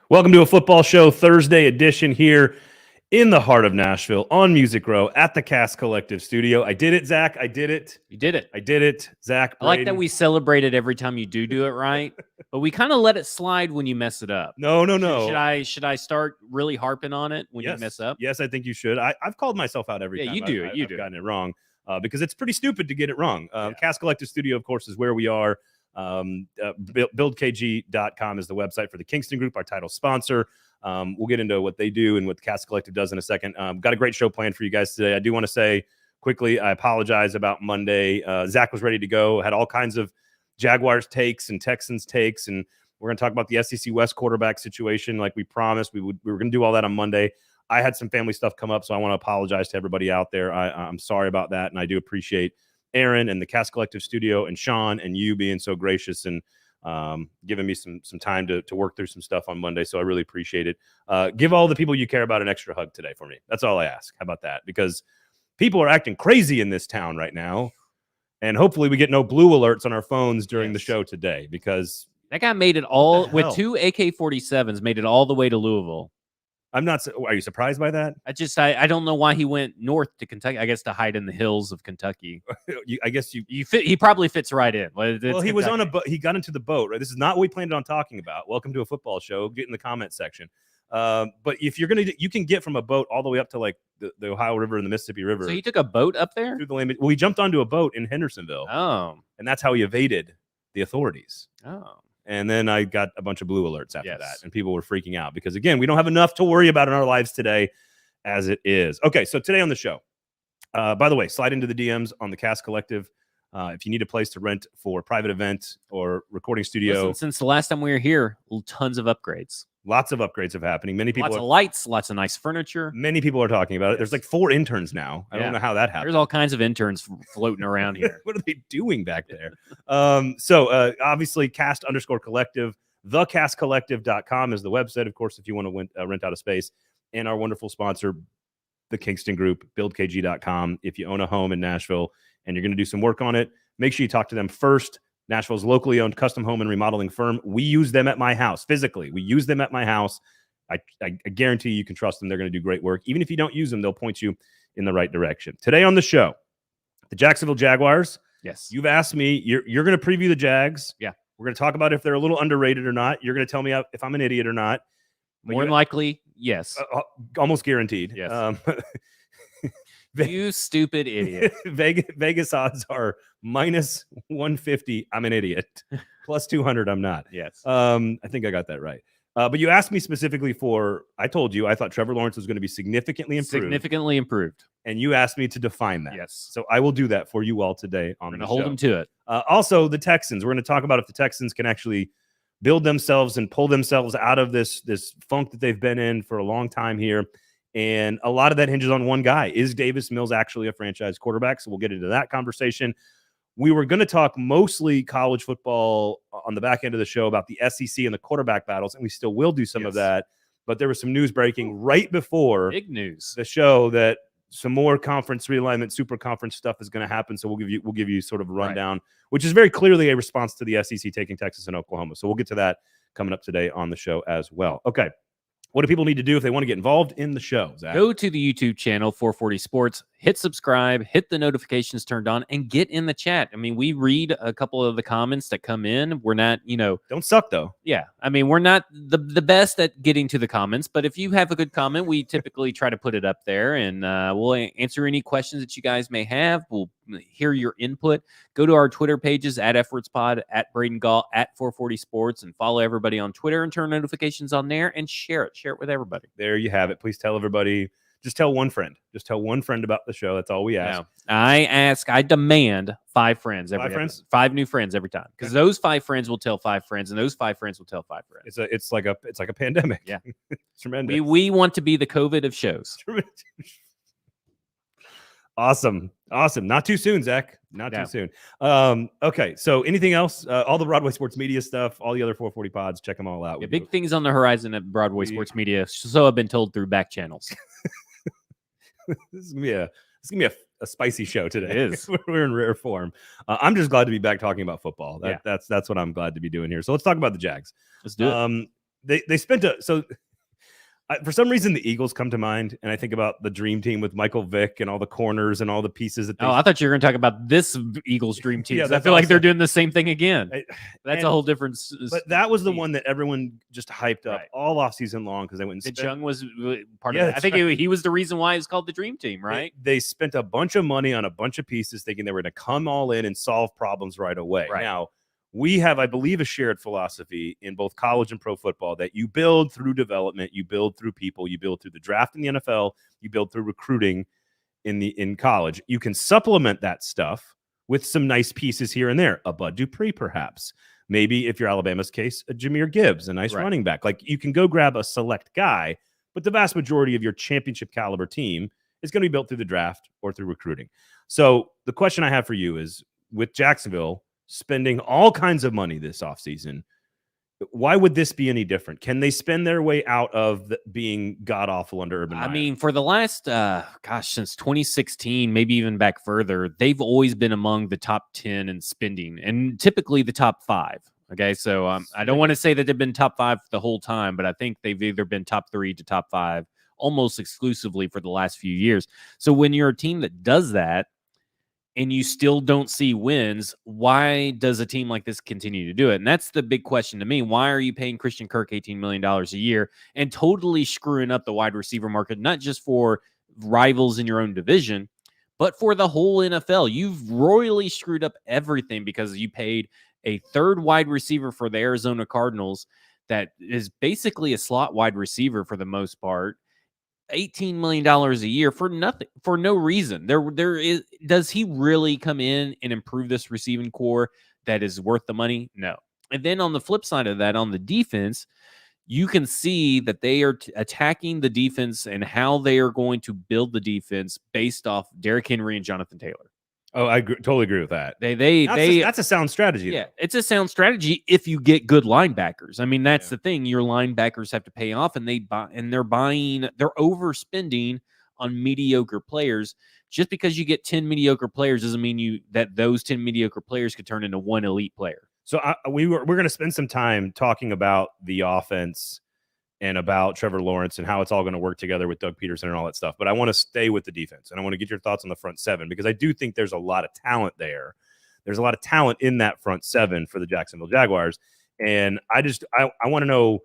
Welcome to a football show Thursday edition here in the heart of Nashville on Music Row at the Cast Collective studio. I did it, Zach. I did it. You did it. I did it, Zach. I like that we celebrate it every time you do it right, but we kind of let it slide when you mess it up. No. Should I start really harping on it when you mess up? Yes, I think you should. I've called myself out every time. You do. I've gotten it wrong because it's pretty stupid to get it wrong. Cast Collective studio, of course, is where we are. Buildkg.com is the website for the Kingston Group, our title sponsor. We'll get into what they do and what the Cast Collective does in a second. Got a great show planned for you guys today. I do want to say quickly, I apologize about Monday. Zach was ready to go, had all kinds of Jaguars takes and Texans takes, and we're going to talk about the SEC West quarterback situation like we promised. We were going to do all that on Monday. I had some family stuff come up, so I want to apologize to everybody out there. I'm sorry about that, and I do appreciate Aaron and the Cast Collective studio and Sean and you being so gracious and giving me some time to work through some stuff on Monday. So I really appreciate it. Give all the people you care about an extra hug today for me. That's all I ask. How about that? Because people are acting crazy in this town right now. And hopefully we get no blue alerts on our phones during the show today, because that guy made it all with 2 AK-47s, made it all the way to Louisville. I'm not. Are you surprised by that? I don't know why he went north to Kentucky. I guess to hide in the hills of Kentucky. I guess he probably fits right in. Well, he Kentucky. Was on a boat. He got into the boat. Right. This is not what we planned on talking about. Welcome to a football show. Get in the comment section. But if you're you can get from a boat all the way up to like the Ohio River and the Mississippi River. So he took a boat up there through the lane. Well, he jumped onto a boat in Hendersonville. Oh, and that's how he evaded the authorities. Oh. And then I got a bunch of blue alerts after that, and people were freaking out because, again, we don't have enough to worry about in our lives today as it is. Okay, so today on the show, by the way, slide into the DMs on the Cast Collective if you need a place to rent for a private event or recording studio. Listen, since the last time we were here, tons of upgrades. Lots of upgrades have happening. Many people, lots of lights, lots of nice furniture. Many people are talking about it. There's like 4 interns now. I don't know how that happened. There's all kinds of interns floating around here. What are they doing back there? So obviously, cast_collective. Thecastcollective.com is the website, of course, if you want to rent out a space. And our wonderful sponsor, the Kingston Group, buildkg.com. If you own a home in Nashville and you're going to do some work on it, make sure you talk to them first. Nashville's locally owned custom home and remodeling firm. We use them at my house physically. We use them at my house. I guarantee you can trust them. They're going to do great work. Even if you don't use them, they'll point you in the right direction. Today on the show, the Jacksonville Jaguars. Yes. You've asked me, you're going to preview the Jags. Yeah. We're going to talk about if they're a little underrated or not. You're going to tell me if I'm an idiot or not. More than likely, yes. Almost guaranteed. Yes. You stupid idiot. Vegas odds are minus 150. I'm an idiot. Plus 200. I'm not. Yes. I think I got that right. But you asked me specifically I told you I thought Trevor Lawrence was going to be significantly improved. Significantly improved. And you asked me to define that. Yes. So I will do that for you all today on the show. Hold them to it. Also, the Texans. We're going to talk about if the Texans can actually build themselves and pull themselves out of this funk that they've been in for a long time here. And a lot of that hinges on one guy. Is Davis Mills actually a franchise quarterback? So we'll get into that conversation. We were going to talk mostly college football on the back end of the show about the SEC and the quarterback battles, and we still will do some of that. But there was some news breaking right before big news the show that some more conference realignment, super conference stuff is going to happen. So we'll give you sort of a rundown, which is very clearly a response to the SEC taking Texas and Oklahoma. So we'll get to that coming up today on the show as well. Okay. What do people need to do if they want to get involved in the show, Zach? Go to the YouTube channel, 440 Sports, hit subscribe, hit the notifications turned on, and get in the chat. I mean, we read a couple of the comments that come in. We're not, Don't suck, though. Yeah. I mean, we're not the best at getting to the comments, but if you have a good comment, we typically try to put it up there, and we'll answer any questions that you guys may have. We'll hear your input. Go to our Twitter pages, at EffortsPod, at Braden Gall, at 440 Sports, and follow everybody on Twitter and turn notifications on there and share it. Share it with everybody. There you have it. Please tell everybody. Just tell one friend. Just tell one friend about the show. That's all we ask. I demand 5 friends every 5 friends? 5 new friends every time. Because those 5 friends will tell 5 friends, and those 5 friends will tell 5 friends. It's like a pandemic. Yeah. It's tremendous. We want to be the COVID of shows. Awesome. Not too soon, Zach. Not too soon. Okay. So anything else? All the Broadway Sports Media stuff, all the other 440 pods, check them all out. Yeah, big things on the horizon at Broadway Sports Media. So I've been told through back channels. This is gonna be a spicy show today. It is. We're in rare form. I'm just glad to be back talking about football. That's what I'm glad to be doing here. So let's talk about the Jags. Let's do it. they spent for some reason, the Eagles come to mind, and I think about the dream team with Michael Vick and all the corners and all the pieces that they. Oh, I thought you were going to talk about this Eagles dream team. Yeah, I feel like they're doing the same thing again. That's a whole different. But that was the one that everyone just hyped up all off season long because they went. And Chung was part of it. I think he was the reason why it's called the dream team, right? They spent a bunch of money on a bunch of pieces, thinking they were going to come all in and solve problems right away. Right. Now. We have, I believe, a shared philosophy in both college and pro football that you build through development, you build through people, you build through the draft in the NFL, you build through recruiting in college. You can supplement that stuff with some nice pieces here and there. A Bud Dupree, perhaps. Maybe, if you're Alabama's case, a Jahmyr Gibbs, a nice running back. Like, you can go grab a select guy, but the vast majority of your championship caliber team is going to be built through the draft or through recruiting. So the question I have for you is, with Jacksonville spending all kinds of money this offseason, why would this be any different? Can they spend their way out of being god-awful under Urban Meyer? I mean, for the last, since 2016, maybe even back further, they've always been among the top 10 in spending, and typically the top 5. Okay, so I don't want to say that they've been top 5 the whole time, but I think they've either been top 3 to top 5 almost exclusively for the last few years. So when you're a team that does that, and you still don't see wins, why does a team like this continue to do it? And that's the big question to me. Why are you paying Christian Kirk $18 million a year and totally screwing up the wide receiver market, not just for rivals in your own division, but for the whole NFL? You've royally screwed up everything because you paid a third wide receiver for the Arizona Cardinals that is basically a slot wide receiver for the most part, $18 million a year for nothing, for no reason. Does he really come in and improve this receiving core that is worth the money? No. And then on the flip side of that, on the defense, you can see that they are attacking the defense and how they are going to build the defense based off Derrick Henry and Jonathan Taylor. Oh, I totally agree with that. That's a sound strategy. Yeah, it's a sound strategy if you get good linebackers. I mean, that's the thing. Your linebackers have to pay off, and they're overspending on mediocre players. Just because you get 10 mediocre players doesn't mean that those 10 mediocre players could turn into one elite player. So we're going to spend some time talking about the offense and about Trevor Lawrence and how it's all going to work together with Doug Peterson and all that stuff. But I want to stay with the defense, and I want to get your thoughts on the front seven, because I do think there's a lot of talent there. There's a lot of talent in that front seven for the Jacksonville Jaguars. And I want to know,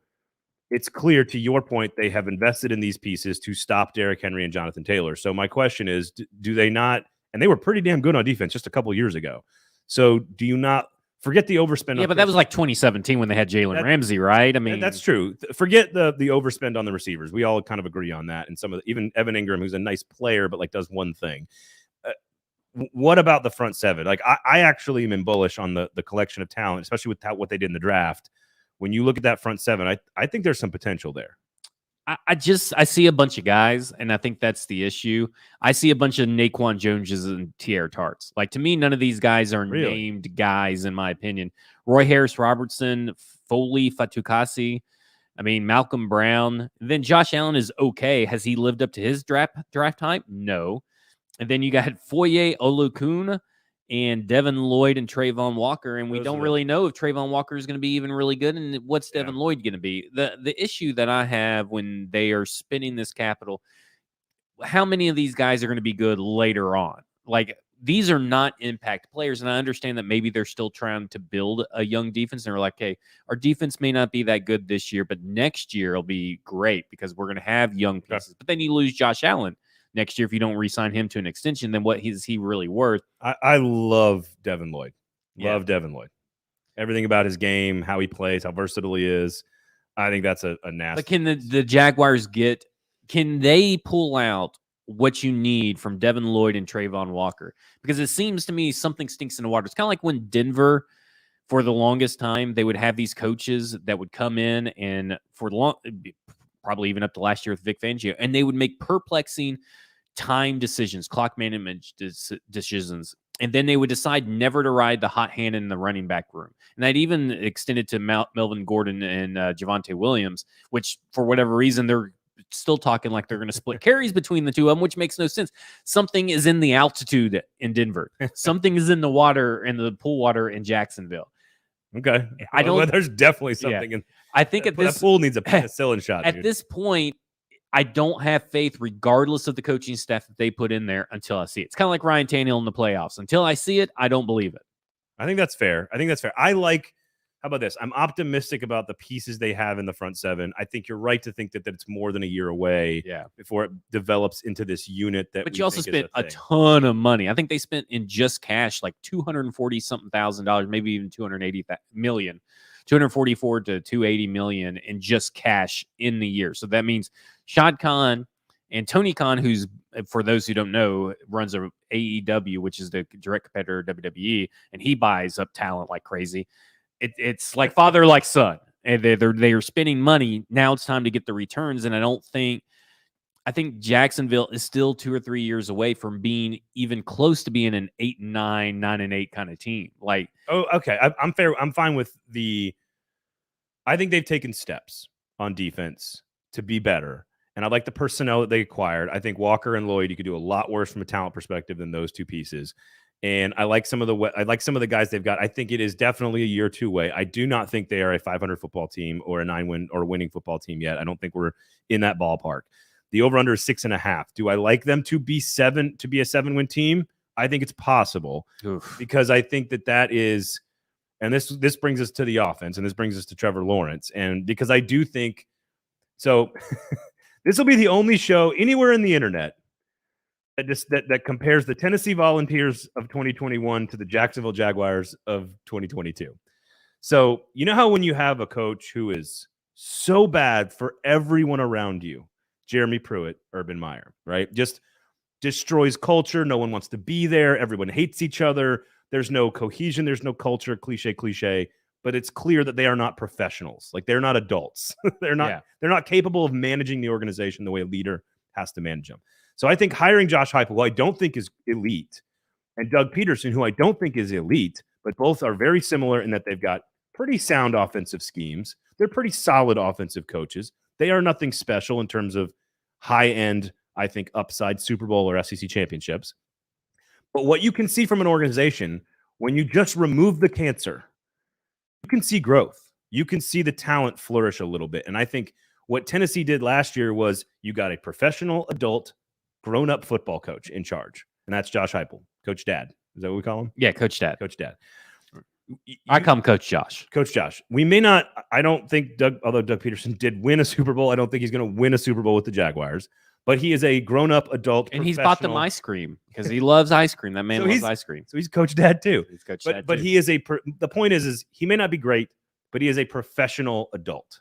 it's clear, to your point, they have invested in these pieces to stop Derrick Henry and Jonathan Taylor. So my question is, do they not, and they were pretty damn good on defense just a couple of years ago. So do you not, forget the overspend. Yeah, but that was like 2017 when they had Jalen Ramsey, right? I mean, that's true. Forget the overspend on the receivers. We all kind of agree on that. And even Evan Ingram, who's a nice player, but like does one thing. What about the front seven? Like I actually am bullish on the collection of talent, especially with what they did in the draft. When you look at that front seven, I think there's some potential there. I see a bunch of guys, and I think that's the issue. I see a bunch of Naquan Joneses and Tierre Tarts. Like, to me, none of these guys are named guys, in my opinion. Roy Harris Robertson, Foley Fatukasi, I mean, Malcolm Brown. Then Josh Allen is okay. Has he lived up to his draft hype? No. And then you got Foye Olukun and Devin Lloyd and Trayvon Walker, and we don't really know if Trayvon Walker is going to be even really good, and what's Devin Lloyd going to be. The issue that I have when they are spending this capital, how many of these guys are going to be good later on? Like, these are not impact players, and I understand that maybe they're still trying to build a young defense, and they're like, hey, our defense may not be that good this year, but next year it'll be great because we're going to have young pieces. But then you lose Josh Allen next year if you don't re-sign him to an extension. Then what is he really worth? I love Devin Lloyd. Love Devin Lloyd. Everything about his game, how he plays, how versatile he is. I think that's a nasty. But can the Jaguars can they pull out what you need from Devin Lloyd and Trayvon Walker? Because it seems to me something stinks in the water. It's kind of like when Denver, for the longest time, they would have these coaches that would come in and probably even up to last year with Vic Fangio, and they would make perplexing time decisions, clock management decisions, and then they would decide never to ride the hot hand in the running back room. And that even extended to Melvin Gordon and Javonte Williams, which for whatever reason, they're still talking like they're going to split carries between the two of them, which makes no sense. Something is in the altitude in Denver. Something is in the water, in the pool water in Jacksonville. Okay. I don't. Well, there's definitely something in. I think at That this pool needs a penicillin shot. at Dude. this point, I don't have faith, regardless of the coaching staff that they put in there, until I see it. It's kind of like Ryan Tannehill in the playoffs. Until I see it, I don't believe it. I think that's fair. I like. How about this? I'm optimistic about the pieces they have in the front seven. I think you're right to think that it's more than a year away before it develops into this unit. But you also spent a ton of money. I think they spent in just cash like $240-something thousand, maybe even 280 million, 244 to 280 million in just cash in the year. So that means Shad Khan and Tony Khan, who's, for those who don't know, runs a AEW, which is the direct competitor to WWE, and he buys up talent like crazy. It's like father, like son, and they are spending money. Now it's time to get the returns, and I think Jacksonville is still 2 or 3 years away from being even close to being an 8-9, 9-8 kind of team. Like, oh, okay, I'm fair. I'm fine with the. I think they've taken steps on defense to be better, and I like the personnel that they acquired. I think Walker and Lloyd, you could do a lot worse from a talent perspective than those two pieces. And I like some of the guys they've got. I think it is definitely a year or two away. I do not think they are a 500 football team or a 9-win or winning football team yet. I don't think we're in that ballpark. The over/under is 6.5. Do I like them to be a 7-win team? I think it's possible. Oof. Because I think that is, and this brings us to the offense, and this brings us to Trevor Lawrence, and because I do think so. This will be the only show anywhere in the internet that compares the Tennessee Volunteers of 2021 to the Jacksonville Jaguars of 2022. So, you know how when you have a coach who is so bad for everyone around you, Jeremy Pruitt, Urban Meyer, right? Just destroys culture. No one wants to be there. Everyone hates each other. There's no cohesion. There's no culture. Cliche. But it's clear that they are not professionals. Like, they're not adults. They're not capable of managing the organization the way a leader has to manage them. So I think hiring Josh Heupel, who I don't think is elite, and Doug Peterson, who I don't think is elite, but both are very similar in that they've got pretty sound offensive schemes. They're pretty solid offensive coaches. They are nothing special in terms of high-end, I think, upside Super Bowl or SEC championships. But what you can see from an organization, when you just remove the cancer, you can see growth. You can see the talent flourish a little bit. And I think what Tennessee did last year was you got a professional adult grown-up football coach in charge, and that's Josh Heupel, Coach Dad. Is that what we call him? Yeah, Coach Dad. Coach Dad. I call him Coach Josh. Coach Josh. We may not. I don't think although Doug Peterson did win a Super Bowl, I don't think he's going to win a Super Bowl with the Jaguars. But he is a grown-up adult, and he's bought them ice cream because he loves ice cream. That man loves ice cream. So he's Coach Dad too. He's Coach Dad but too. he is the point is he may not be great, but he is a professional adult.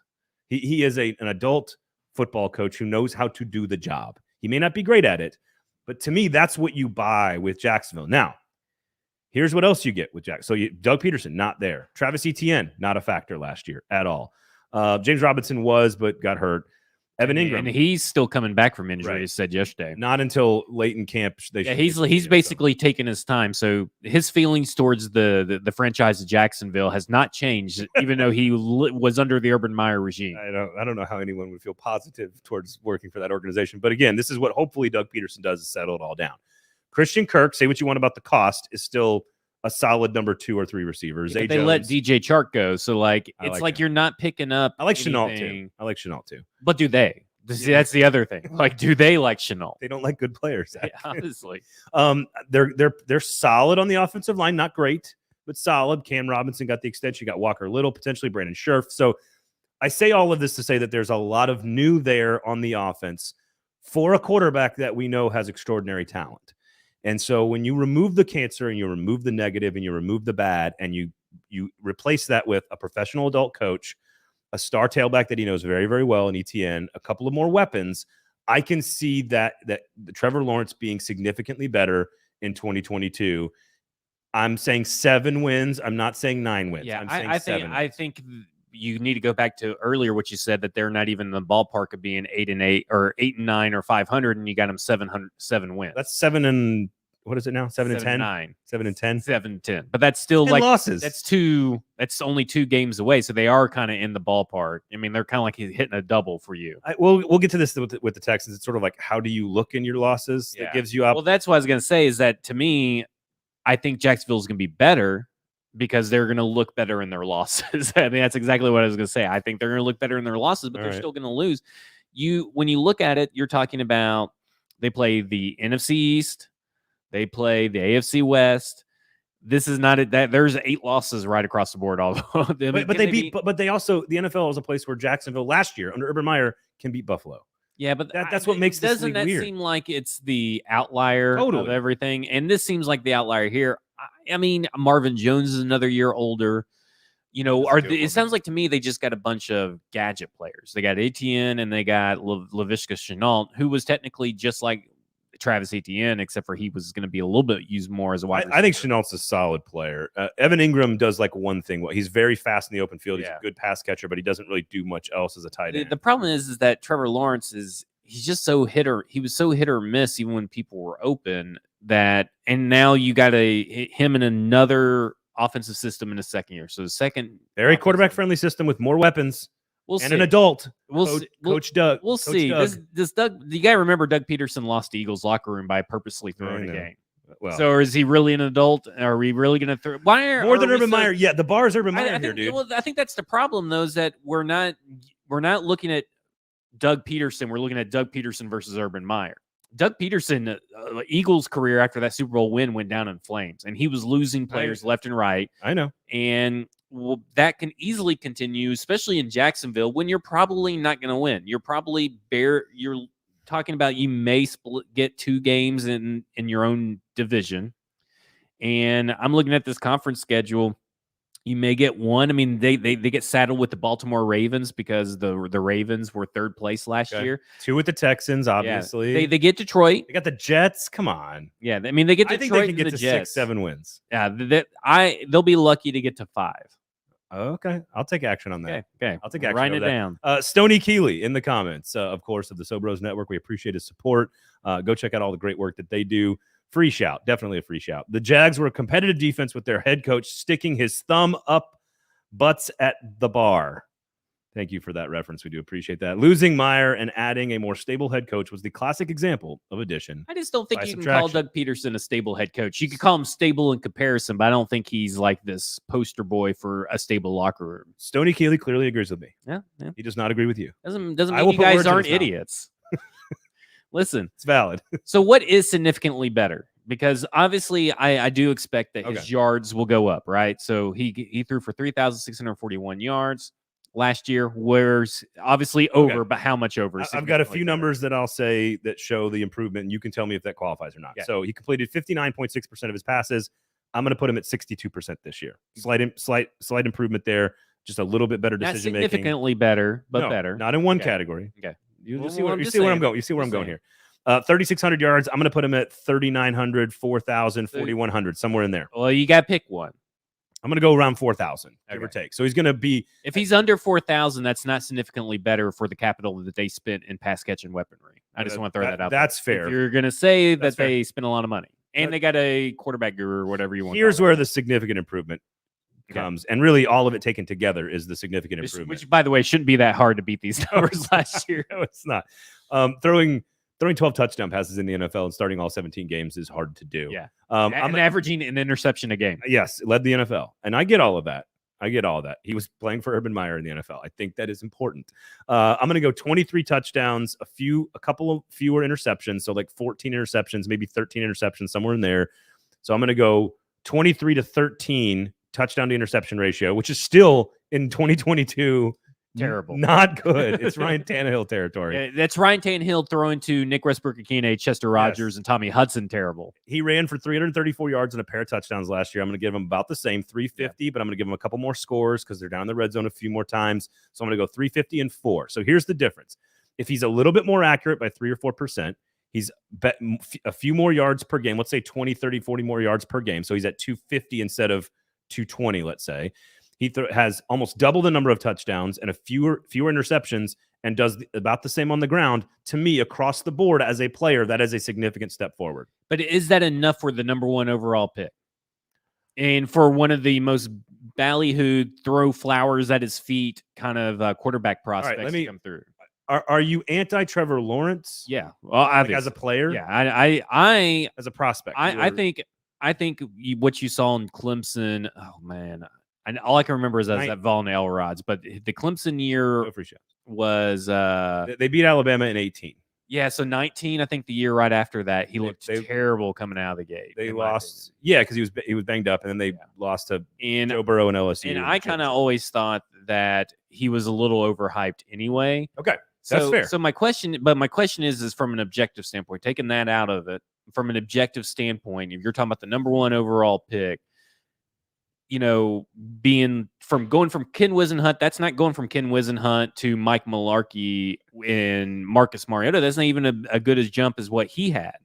He is an adult football coach who knows how to do the job. He may not be great at it, but to me, that's what you buy with Jacksonville. Now, here's what else you get with Jack. So Doug Peterson, not there. Travis Etienne, not a factor last year at all. James Robinson was, but got hurt. Evan Ingram. And he's still coming back from injury, right. He said yesterday. Not until late in camp. He's basically taking his time. So his feelings towards the franchise of Jacksonville has not changed, even though he was under the Urban Meyer regime. I don't know how anyone would feel positive towards working for that organization. But again, this is what hopefully Doug Peterson does, is settle it all down. Christian Kirk, say what you want about the cost, is still a solid number 2 or 3 receivers. Yeah, they let DJ Chark go, so it's like you're not picking up. I like Chenault too. But do they? That's the other thing. Like, do they like Chenault? They don't like good players. Yeah, honestly. They're solid on the offensive line, not great, but solid. Cam Robinson got the extension. You got Walker Little, potentially Brandon Scherf. So I say all of this to say that there's a lot of new there on the offense for a quarterback that we know has extraordinary talent. And so when you remove the cancer and you remove the negative and you remove the bad and you replace that with a professional adult coach, a star tailback that he knows very, very well in ETN, a couple of more weapons, I can see that Trevor Lawrence being significantly better in 2022. I'm saying 7 wins. I'm not saying 9 wins. Yeah, I'm saying 7 I think you need to go back to earlier what you said, that they're not even in the ballpark of being 8-8 or 8-9 or 500, and you got them 7 wins. That's 7 and what is it now? 7 and 10, 9, 7 and 10, 7-10. But that's still like losses. That's only 2 games away, so they are kind of in the ballpark. I mean, they're kind of like hitting a double for you. We'll get to this with the Texans. It's sort of like, how do you look in your losses? Yeah. That gives you up. Well, that's what I was going to say. Is that, to me, I think Jacksonville's going to be better. because they're going to look better in their losses. I mean, that's exactly what I was going to say. I think they're going to look better in their losses, but they're still going to lose. When you look at it, you're talking about they play the NFC East, they play the AFC West. This is not that there's 8 losses right across the board. All but they also the NFL is a place where Jacksonville last year under Urban Meyer can beat Buffalo. Yeah, but that's what makes this league weird. Doesn't that seem like it's the outlier of everything? And this seems like the outlier here. I mean, Marvin Jones is another year older. You know, it sounds like to me they just got a bunch of gadget players. They got Etienne and they got Laviska Shenault, who was technically just like Travis Etienne, except for he was going to be a little bit used more as a wide receiver. I think Chenault's a solid player. Evan Ingram does like one thing. He's very fast in the open field. He's a good pass catcher, but he doesn't really do much else as a tight end. The problem is that Trevor Lawrence he's just he was so hit or miss even when people were open and now you got him in another offensive system in a second year. So the second very quarterback friendly system with more weapons. An adult. Coach Doug. We'll see. This Doug, you got to remember Doug Peterson lost the Eagles locker room by purposely throwing a game. Well, so is he really an adult? Are we really going to throw more than Urban Meyer? Yeah, the bar is Urban Meyer here, dude. Well, I think that's the problem, though, is that we're not looking at Doug Peterson. We're looking at Doug Peterson versus Urban Meyer. Doug Peterson, Eagles' career after that Super Bowl win went down in flames, and he was losing players left and right. I know. And that can easily continue, especially in Jacksonville, when you're probably not going to win. You're probably you're talking about you may get 2 games in your own division. And I'm looking at this conference schedule. You may get 1. I mean, they get saddled with the Baltimore Ravens because the Ravens were 3rd place last year. 2 with the Texans, obviously. Yeah. They get Detroit. They got the Jets. Come on. Yeah, I mean, they get Detroit. I think they can get the to Jets. 6-7 wins. Yeah, they'll be lucky to get to 5. Okay, I'll take action on that. Okay. I'll take action. Write it down. Stoney Keeley in the comments, of course, of the Sobros Network. We appreciate his support. Go check out all the great work that they do. Free shout, definitely a free shout. The Jags were a competitive defense with their head coach sticking his thumb up butts at the bar. Thank you for that reference. We do appreciate that. Losing Meyer and adding a more stable head coach was the classic example of addition. I just don't think you can call Doug Peterson a stable head coach. You could call him stable in comparison, but I don't think he's like this poster boy for a stable locker room. Stoney Keeley clearly agrees with me. Yeah. He does not agree with you. Doesn't mean you guys aren't idiots. Listen, it's valid. So what is significantly better? Because obviously I do expect that his yards will go up, right? So he threw for 3,641 yards last year, whereas obviously over, but how much over? I've got a few numbers that I'll say that show the improvement, and you can tell me if that qualifies or not. Yeah. So he completed 59.6% of his passes. I'm going to put him at 62% this year. Slight improvement there. Just a little bit better decision making. Significantly better, but better. Not in one category. Okay. You see where I'm going. You see where I'm going here. 3,600 yards. I'm going to put him at 3,900, 4,000, 4,100, somewhere in there. Well, you got to pick one. I'm going to go around 4,000, give or take. So he's going to be... If he's under 4,000, that's not significantly better for the capital that they spent in pass catch and weaponry. I just want to throw that out. That's fair. If you're going to say that they spent a lot of money. And they got a quarterback guru or whatever you want. Here's where the significant improvement comes. And really all of it taken together is the significant improvement. Which, by the way, shouldn't be that hard to beat these numbers last year. No, it's not. Throwing 12 touchdown passes in the NFL and starting all 17 games is hard to do. Yeah. I'm averaging an interception a game. Yes, led the NFL. And I get all of that. He was playing for Urban Meyer in the NFL. I think that is important. I'm going to go 23 touchdowns, a couple of fewer interceptions. So like 14 interceptions, maybe 13 interceptions, somewhere in there. So I'm going to go 23-13 touchdown to interception ratio, which is still in 2022 terrible. Not good. It's Ryan Tannehill territory. Yeah, that's Ryan Tannehill throwing to Nick Westbrook-Akine, Chester Rogers, and Tommy Hudson terrible. He ran for 334 yards and a pair of touchdowns last year. I'm going to give him about the same, 350, but I'm going to give him a couple more scores because they're down in the red zone a few more times. So I'm going to go 350 and 4. So here's the difference. If he's a little bit more accurate by 3 or 4%, he's bet a few more yards per game. Let's say 20, 30, 40 more yards per game. So he's at 250 instead of 220, let's say. He has almost double the number of touchdowns and fewer interceptions and does about the same on the ground. To me, across the board as a player, that is a significant step forward. But is that enough for the number 1 overall pick? And for one of the most ballyhooed, throw flowers at his feet kind of quarterback prospects to come through. Are you anti-Trevor Lawrence? Yeah. Well, like as a player? Yeah. I as a prospect. I think I think what you saw in Clemson, oh man, and all I can remember is that Von Elrod's. But the Clemson year was they beat Alabama in 18. Yeah, so 19, I think the year right after that, he looked terrible coming out of the gate. They lost, because he was banged up, and then they lost to Joe Burrow and LSU. And I kind of always thought that he was a little overhyped anyway. Okay, that's fair. So my question is from an objective standpoint, taking that out of it, from an objective standpoint, if you're talking about the number 1 overall pick, going from Ken Wisenhunt, that's not going from Ken Wisenhunt to Mike Mularkey and Marcus Mariota. That's not even a good as jump as what he had.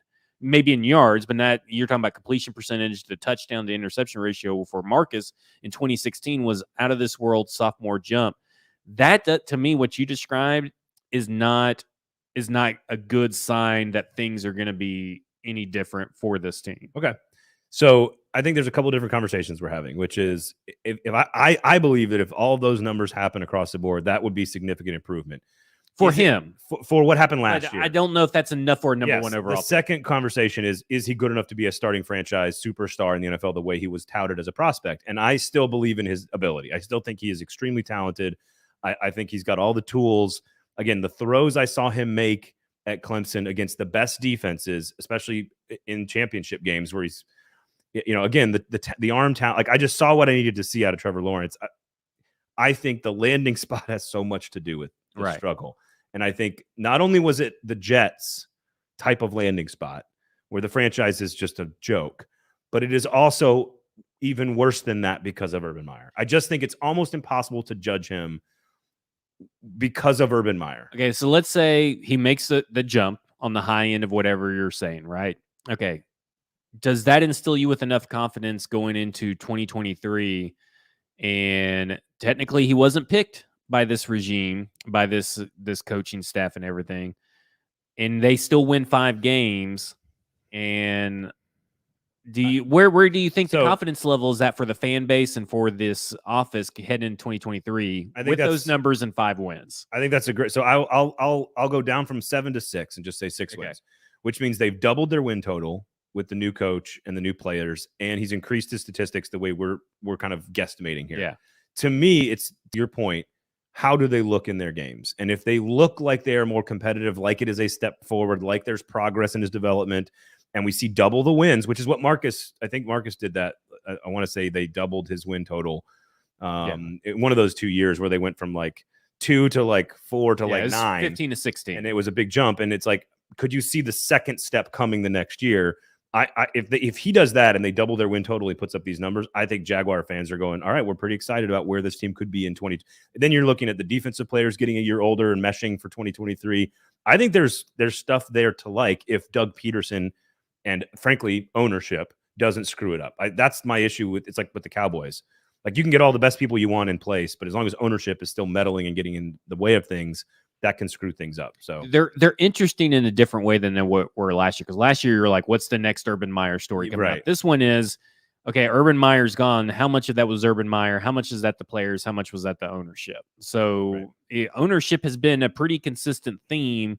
Maybe in yards, but not. You're talking about completion percentage, the touchdown to interception ratio for Marcus in 2016 was out of this world sophomore jump. That to me, what you described is not a good sign that things are going to be any different for this team. Okay. So I think there's a couple different conversations we're having, which is if I believe that if all of those numbers happen across the board, that would be significant improvement for him for what happened last year. I don't know if that's enough for a number 1 overall. The second conversation is he good enough to be a starting franchise superstar in the NFL the way he was touted as a prospect? And I still believe in his ability. I still think he is extremely talented. I think he's got all the tools. Again, the throws I saw him make at Clemson against the best defenses, especially in championship games where he's, again, the arm talent, like I just saw what I needed to see out of Trevor Lawrence. I think the landing spot has so much to do with the struggle. And I think not only was it the Jets type of landing spot where the franchise is just a joke, but it is also even worse than that because of Urban Meyer. I just think it's almost impossible to judge him because of Urban Meyer. Okay, so let's say he makes the jump on the high end of whatever you're saying, right? Okay. Does that instill you with enough confidence going into 2023? And technically he wasn't picked by this regime, by this coaching staff and everything, and they still win 5 games. And where do you think the confidence level is at for the fan base and for this office heading into 2023 with those numbers and 5 wins? I think that's a great. So I'll go down from 7 to 6 and just say 6 wins, which means they've doubled their win total with the new coach and the new players, and he's increased his statistics the way we're kind of guesstimating here. Yeah. To me, it's your point. How do they look in their games? And if they look like they are more competitive, like it is a step forward, like there's progress in his development, and we see double the wins, which is what I think Marcus did that. I want to say they doubled his win total in one of those 2 years where they went from like 2 to like 4 to like 9. 15 to 16. And it was a big jump. And it's like, could you see the second step coming the next year? If he does that and they double their win total, he puts up these numbers, I think Jaguar fans are going, all right, we're pretty excited about where this team could be in 20. Then you're looking at the defensive players getting a year older and meshing for 2023. I think there's stuff there to like if Doug Peterson and frankly ownership doesn't screw it up. That's my issue with it's like with the Cowboys. Like you can get all the best people you want in place, but as long as ownership is still meddling and getting in the way of things, that can screw things up. So they're interesting in a different way than they were last year. Because last year you're like, what's the next Urban Meyer story coming up? This one is, okay, Urban Meyer's gone. How much of that was Urban Meyer? How much is that the players? How much was that the ownership? So ownership has been a pretty consistent theme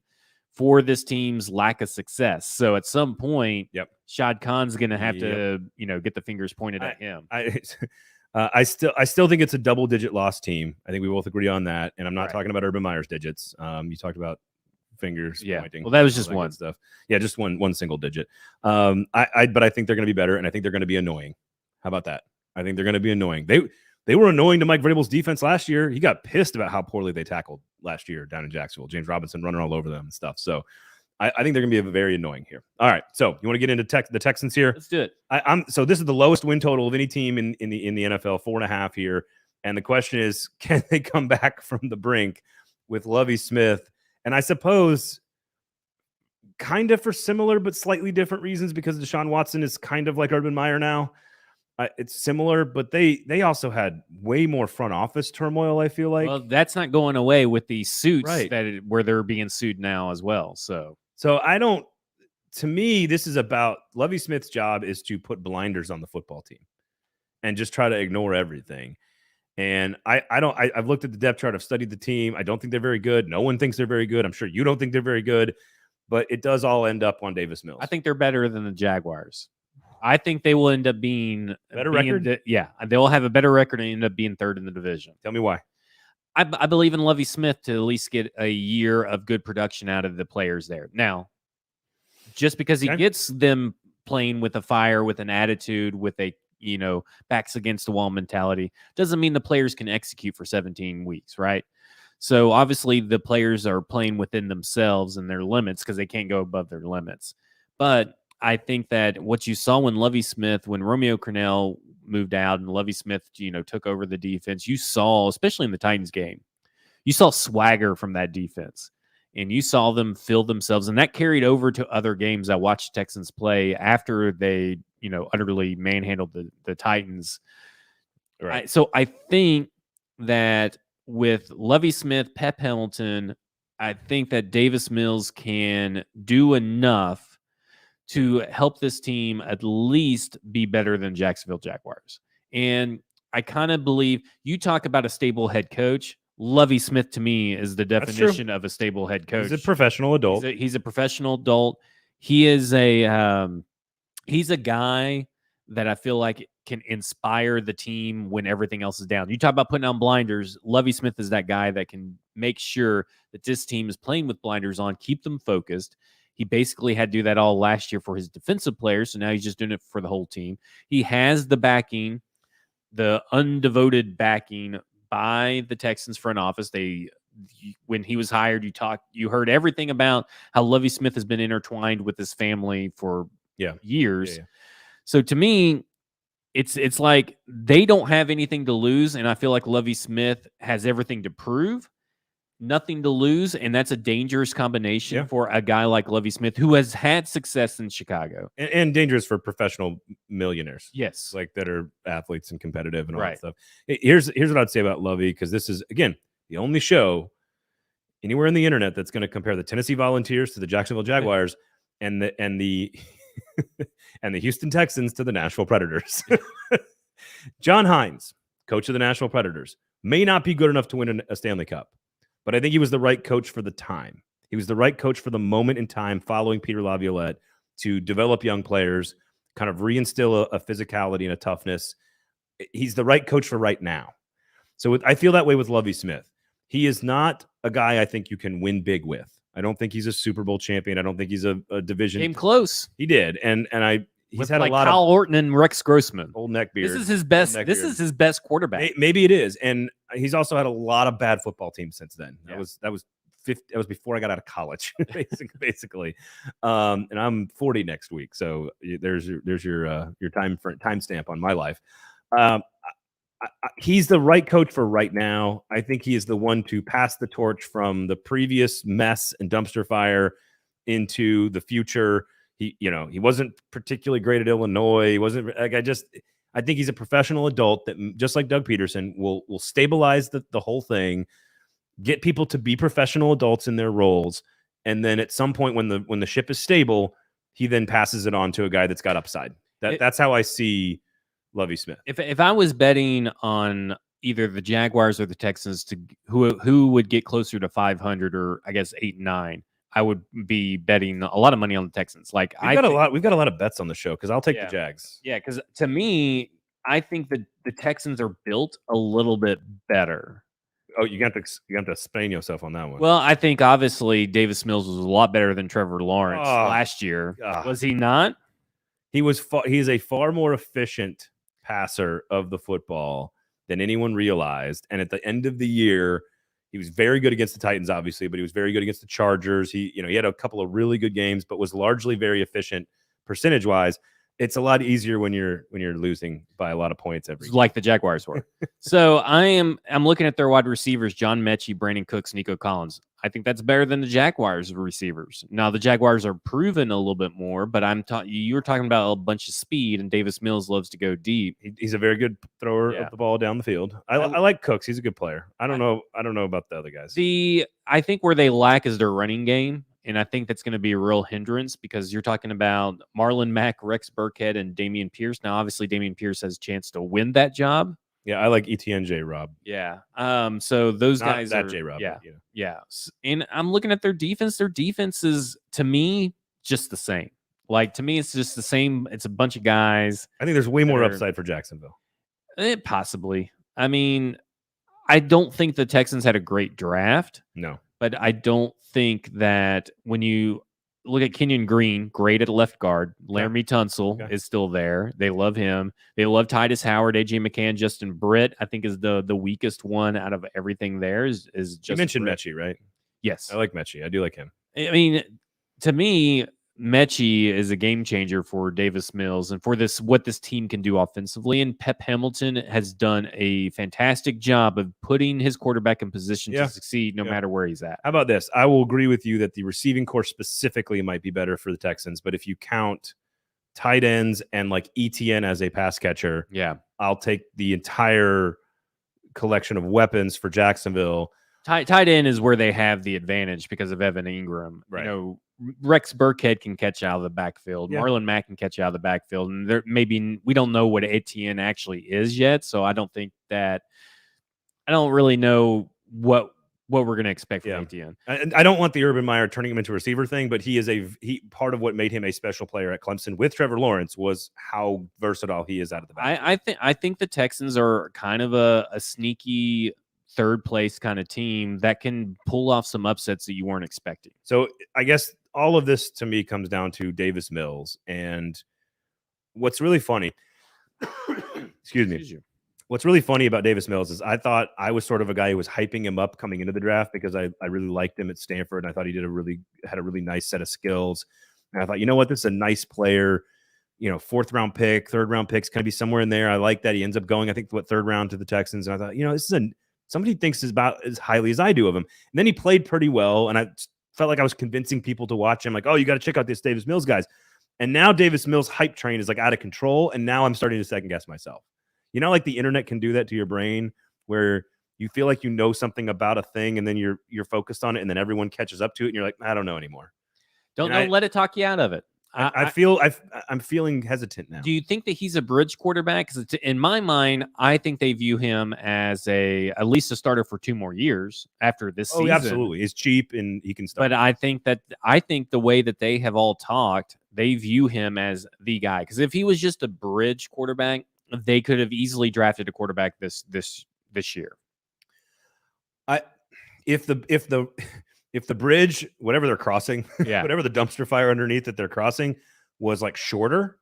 for this team's lack of success. So at some point, Shad Khan's going to have to, get the fingers pointed at him. I still think it's a double-digit loss team. I think we both agree on that. And I'm not talking about Urban Meyer's digits. You talked about fingers pointing. Well, that was just one stuff. Yeah, just one single digit. But I think they're going to be better, and I think they're going to be annoying. How about that? I think they're going to be annoying. They were annoying to Mike Vrabel's defense last year. He got pissed about how poorly they tackled last year down in Jacksonville. James Robinson running all over them and stuff. So I think they're going to be very annoying here. All right, so you want to get into the Texans here? Let's do it. So this is the lowest win total of any team in the NFL, 4.5 here. And the question is, can they come back from the brink with Lovie Smith? And I suppose kind of for similar but slightly different reasons because Deshaun Watson is kind of like Urban Meyer now. It's similar, but they also had way more front office turmoil, I feel like. Well, that's not going away with the suits where they're being sued now as well. So I don't, to me, this is about Lovie Smith's job is to put blinders on the football team and just try to ignore everything. And I've looked at the depth chart. I've studied the team. I don't think they're very good. No one thinks they're very good. I'm sure you don't think they're very good, but it does all end up on Davis Mills. I think they're better than the Jaguars. I think they will end up being Better record? They'll have a better record and end up being third in the division. Tell me why. I believe in Lovie Smith to at least get a year of good production out of the players there. Now, just because he gets them playing with a fire, with an attitude, with a backs against the wall mentality, doesn't mean the players can execute for 17 weeks, right? So obviously the players are playing within themselves and their limits because they can't go above their limits. But I think that what you saw when Romeo Crennel moved out and Lovie Smith, took over the defense, you saw, especially in the Titans game, you saw swagger from that defense. And you saw them feel themselves. And that carried over to other games I watched Texans play after they, utterly manhandled the Titans. Right. So I think that with Lovie Smith, Pep Hamilton, I think that Davis Mills can do enough to help this team at least be better than Jacksonville Jaguars. And I kind of believe you talk about a stable head coach. Lovie Smith to me is the definition of a stable head coach. He's a professional adult. He's a professional adult. He is he's a guy that I feel like can inspire the team when everything else is down. You talk about putting on blinders. Lovie Smith is that guy that can make sure that this team is playing with blinders on, keep them focused. He basically had to do that all last year for his defensive players, so now he's just doing it for the whole team. He has the backing, the undevoted backing by the Texans front office. When he was hired, you heard everything about how Lovie Smith has been intertwined with his family for years. Yeah. So to me, it's like they don't have anything to lose, and I feel like Lovie Smith has everything to prove, nothing to lose, and that's a dangerous combination for a guy like Lovie Smith who has had success in Chicago. And dangerous for professional millionaires. Yes. Like that are athletes and competitive and all that stuff. Here's what I'd say about Lovie, because this is, again, the only show anywhere on the internet that's going to compare the Tennessee Volunteers to the Jacksonville Jaguars and the and the Houston Texans to the Nashville Predators. John Hines, coach of the Nashville Predators, may not be good enough to win a Stanley Cup, but I think he was the right coach for the time. He was the right coach for the moment in time following Peter Laviolette to develop young players, kind of reinstill a physicality and a toughness. He's the right coach for right now. So I feel that way with Lovie Smith. He is not a guy I think you can win big with. I don't think he's a Super Bowl champion. I don't think he's a division. Came close. He did. He's with had like a lot Kyle of Orton and Rex Grossman. Old neck beard. This is his best. This is his best quarterback. Maybe it is. And he's also had a lot of bad football teams since then. That was before I got out of college, basically. And I'm 40 next week, so there's your timestamp on my life. He's the right coach for right now. I think he is the one to pass the torch from the previous mess and dumpster fire into the future. He wasn't particularly great at Illinois. He wasn't like I think he's a professional adult that, just like Doug Peterson, will stabilize the whole thing, get people to be professional adults in their roles, and then at some point when the ship is stable, he then passes it on to a guy that's got upside. That's how I see Lovie Smith. If I was betting on either the Jaguars or the Texans to who would get closer to 500 or I guess 8-9, I would be betting a lot of money on the Texans. Like we've got a lot of bets on the show because I'll take the Jags. Yeah, because to me, I think that the Texans are built a little bit better. Oh, you got to explain yourself on that one. Well, I think obviously Davis Mills was a lot better than Trevor Lawrence last year. Was he not? He was. He's a far more efficient passer of the football than anyone realized. And at the end of the year, he was very good against the Titans, obviously, but he was very good against the Chargers. He had a couple of really good games, but was largely very efficient percentage-wise. It's a lot easier when you're losing by a lot of points every like the Jaguars were. So I'm looking at their wide receivers: John Mechie, Brandon Cooks, Nico Collins. I think that's better than the Jaguars receivers. Now the Jaguars are proven a little bit more, but you were talking about a bunch of speed, and Davis Mills loves to go deep. He's a very good thrower of the ball down the field. I like Cooks. He's a good player. I don't know about the other guys. I think where they lack is their running game. And I think that's going to be a real hindrance because you're talking about Marlon Mack, Rex Burkhead, and Dameon Pierce. Now, obviously, Dameon Pierce has a chance to win that job. Yeah, I like ETN J. Rob. Yeah. So those Not guys that are J. Rob. Yeah. And I'm looking at their defense. Their defense is, to me, just the same. Like, to me, it's just the same. It's a bunch of guys. I think there's way more that are- upside for Jacksonville. Possibly. I mean, I don't think the Texans had a great draft, No. but I don't think that when you look at Kenyon Green, great at left guard. Laramie Tunsil is still there. They love him. They love Titus Howard, AJ McCann, Justin Britt. I think is the weakest one out of everything there is just. You mentioned Mechie, right? Yes. I like Mechie. I do like him. I mean, to me, Mechie is a game changer for Davis Mills and for what this team can do offensively. And Pep Hamilton has done a fantastic job of putting his quarterback in position to succeed no matter where he's at. How about this? I will agree with you that the receiving core specifically might be better for the Texans, but if you count tight ends and like ETN as a pass catcher, I'll take the entire collection of weapons for Jacksonville. Tight end is where they have the advantage because of Evan Ingram. Right. You know, Rex Burkhead can catch out of the backfield. Marlon Mack can catch out of the backfield. And there maybe we don't know what Etienne actually is yet. So I don't really know what we're going to expect from Etienne. I don't want the Urban Meyer turning him into a receiver thing, but he is part of what made him a special player at Clemson with Trevor Lawrence was how versatile he is out of the back. I think the Texans are kind of a sneaky third place kind of team that can pull off some upsets that you weren't expecting. So I guess all of this to me comes down to Davis Mills. And what's really funny, excuse me. What's really funny about Davis Mills is I thought I was sort of a guy who was hyping him up coming into the draft because I really liked him at Stanford. And I thought he had a really nice set of skills. And I thought, you know what, this is a nice player, you know, 4th round pick, 3rd round pick's going to be somewhere in there. I like that. He ends up going, I think, 3rd round to the Texans. And I thought, you know, this is somebody thinks about as highly as I do of him. And then he played pretty well. And I felt like I was convincing people to watch him. Like, oh, you got to check out this Davis Mills guys. And now Davis Mills hype train is like out of control. And now I'm starting to second guess myself. You know, like the internet can do that to your brain where you feel like you know something about a thing and then you're focused on it and then everyone catches up to it and you're like, I don't know anymore. Don't let it talk you out of it. I'm feeling hesitant now. Do you think that he's a bridge quarterback? Because in my mind, I think they view him as at least a starter for 2 more years after this season. Oh, absolutely. He's cheap and he can start. But I think the way that they have all talked, they view him as the guy. Because if he was just a bridge quarterback, they could have easily drafted a quarterback this year. If the bridge, whatever they're crossing, whatever the dumpster fire underneath that they're crossing was like shorter,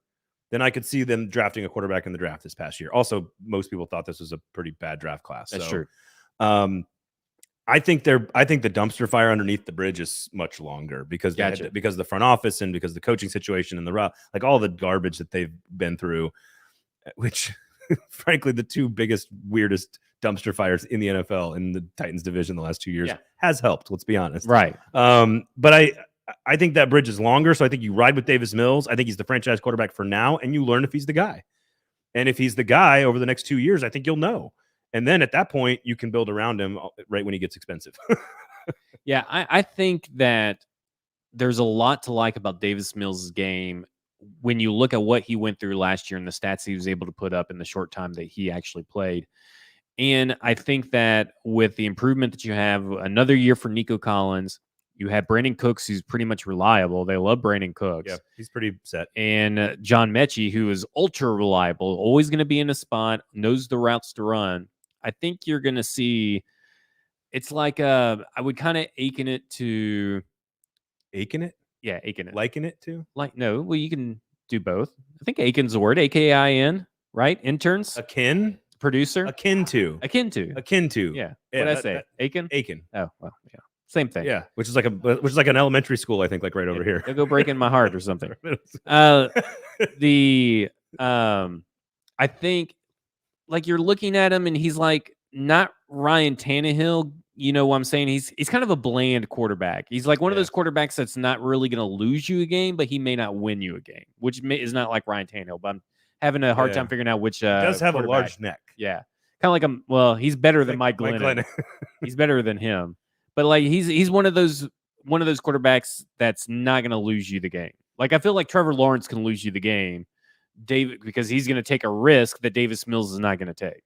then I could see them drafting a quarterback in the draft this past year. Also, most people thought this was a pretty bad draft class. That's true. I think the dumpster fire underneath the bridge is much longer because because of the front office and because of the coaching situation and like all the garbage that they've been through, which frankly, the 2 biggest, weirdest dumpster fires in the NFL in the Titans division the last 2 years has helped. Let's be honest. Right. But I think that bridge is longer. So I think you ride with Davis Mills. I think he's the franchise quarterback for now. And you learn if he's the guy. And if he's the guy over the next 2 years, I think you'll know. And then at that point, you can build around him right when he gets expensive. Yeah, I think that there's a lot to like about Davis Mills' game when you look at what he went through last year and the stats he was able to put up in the short time that he actually played. And I think that with the improvement that you have, another year for Nico Collins, you have Brandon Cooks, who's pretty much reliable. They love Brandon Cooks. Yeah, he's pretty set. And John Mechie, who is ultra reliable, always going to be in a spot, knows the routes to run. I think you're going to see, it's like I would kind of akin it to. Aiken it? Yeah, akin it. Liken it to? No, well, you can do both. I think akin's the word, A-K-I-N, right? Interns? Akin? Producer? Akin to. Yeah. What did I say? Aiken? Aiken. Oh, well, yeah. Same thing. Yeah, which is like an elementary school, I think, like right over here. They'll go break in my heart or something. I think like you're looking at him and he's like not Ryan Tannehill. You know what I'm saying? He's kind of a bland quarterback. He's like one of those quarterbacks that's not really going to lose you a game, but he may not win you a game, which is not like Ryan Tannehill. But I'm having a hard time figuring out which. He does have a large neck. Yeah, kind of like he's better than Mike Glennon. He's better than him, but like he's one of those quarterbacks that's not going to lose you the game. Like I feel like Trevor Lawrence can lose you the game, David, because he's going to take a risk that Davis Mills is not going to take.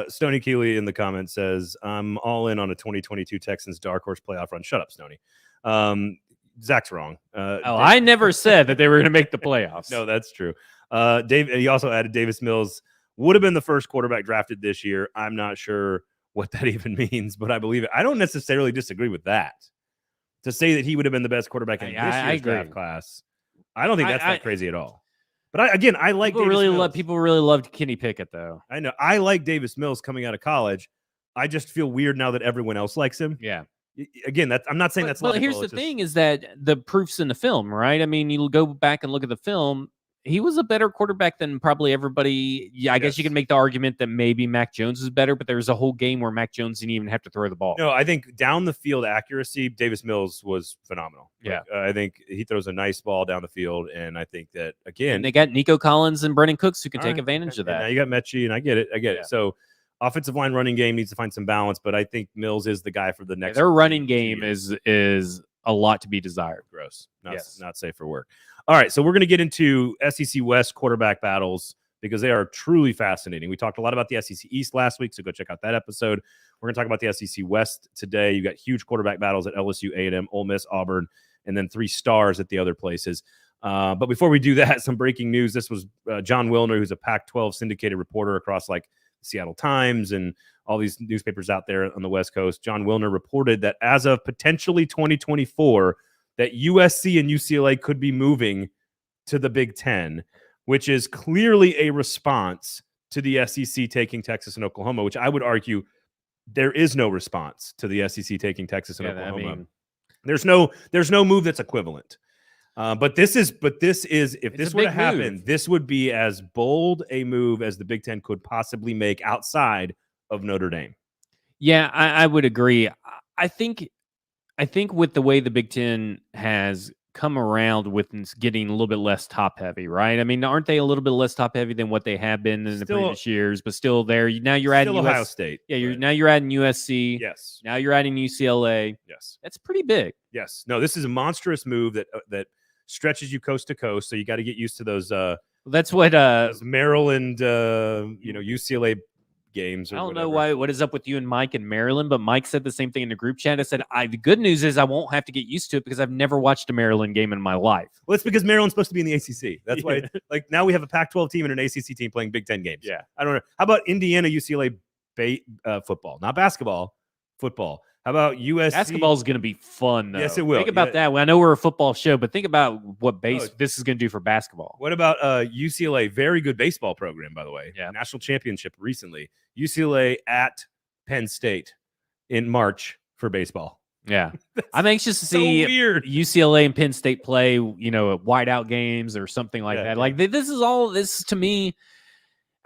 Stoney Keeley in the comments says, I'm all in on a 2022 Texans dark horse playoff run. Shut up, Stoney. Zach's wrong. I never said that they were going to make the playoffs. No, that's true. Dave, he also added Davis Mills would have been the first quarterback drafted this year. I'm not sure what that even means, but I believe it. I don't necessarily disagree with that. To say that he would have been the best quarterback in this year's draft class, I don't think that's that crazy at all. But I like people really loved Kenny Pickett, though. I know. I like Davis Mills coming out of college. I just feel weird now that everyone else likes him. Yeah. Again, I'm not saying that's logical. Here's the thing is that the proof's in the film, right? I mean, you'll go back and look at the film. He was a better quarterback than probably everybody. Yeah, I guess you can make the argument that maybe Mac Jones is better, but there's a whole game where Mac Jones didn't even have to throw the ball. No, I think down the field accuracy, Davis Mills was phenomenal. Yeah. I think he throws a nice ball down the field, and I think that, again... And they got Nico Collins and Brennan Cooks who can take advantage of that. Now you got Mechie, and I get it. So offensive line running game needs to find some balance, but I think Mills is the guy for the next... their running game is a lot to be desired. Gross. Not safe for work. All right, so we're going to get into SEC West quarterback battles because they are truly fascinating. We talked a lot about the SEC East last week, so go check out that episode. We're going to talk about the SEC West today. You got huge quarterback battles at LSU, A&M, Ole Miss, Auburn, and then 3 stars at the other places. But before we do that, some breaking news. This was John Wilner, who's a Pac-12 syndicated reporter across like Seattle Times and all these newspapers out there on the West Coast. John Wilner reported that as of potentially 2024, that USC and UCLA could be moving to the Big Ten, which is clearly a response to the SEC taking Texas and Oklahoma, which I would argue there is no response to the SEC taking Texas and Oklahoma. I mean, there's no move that's equivalent. But this is if this were to happen, this would be as bold a move as the Big Ten could possibly make outside of Notre Dame. Yeah, I would agree. I think with the way the Big Ten has come around with getting a little bit less top heavy, right? I mean, aren't they a little bit less top heavy than what they have been in the previous years? But still, there now you're adding Ohio State. Yeah, now you're adding USC. Yes. Now you're adding UCLA. Yes. That's pretty big. Yes. No, this is a monstrous move that stretches you coast to coast. So you got to get used to those. That's what those Maryland, UCLA games. I don't know what is up with you and Mike in Maryland, but Mike said the same thing in the group chat. I said, the good news is I won't have to get used to it because I've never watched a Maryland game in my life. Well, it's because Maryland's supposed to be in the ACC. That's why, like, now we have a Pac-12 team and an ACC team playing Big Ten games. Yeah. I don't know. How about Indiana, UCLA football? Not basketball, football. How about USC? Basketball is going to be fun, though. Yes, it will. Think about that. Well, I know we're a football show, but think about what this is going to do for basketball. What about UCLA? Very good baseball program, by the way. Yeah. National championship recently. UCLA at Penn State in March for baseball. Yeah. I'm anxious to see UCLA and Penn State play, at whiteout games or something like that. Like, this to me,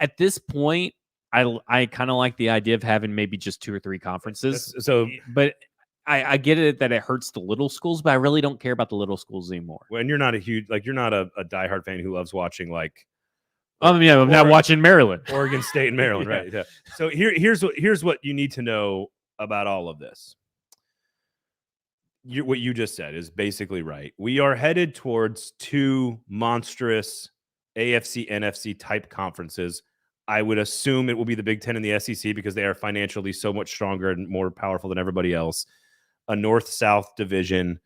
at this point, I kind of like the idea of having maybe just 2 or 3 conferences. But I get it that it hurts the little schools, but I really don't care about the little schools anymore. When you're not a diehard fan who loves watching I'm not watching Maryland, Oregon State, and Maryland, right? Yeah. So here's what you need to know about all of this. What you just said is basically right. We are headed towards 2 monstrous AFC, NFC type conferences. I would assume it will be the Big Ten and the SEC because they are financially so much stronger and more powerful than everybody else. A North-South division,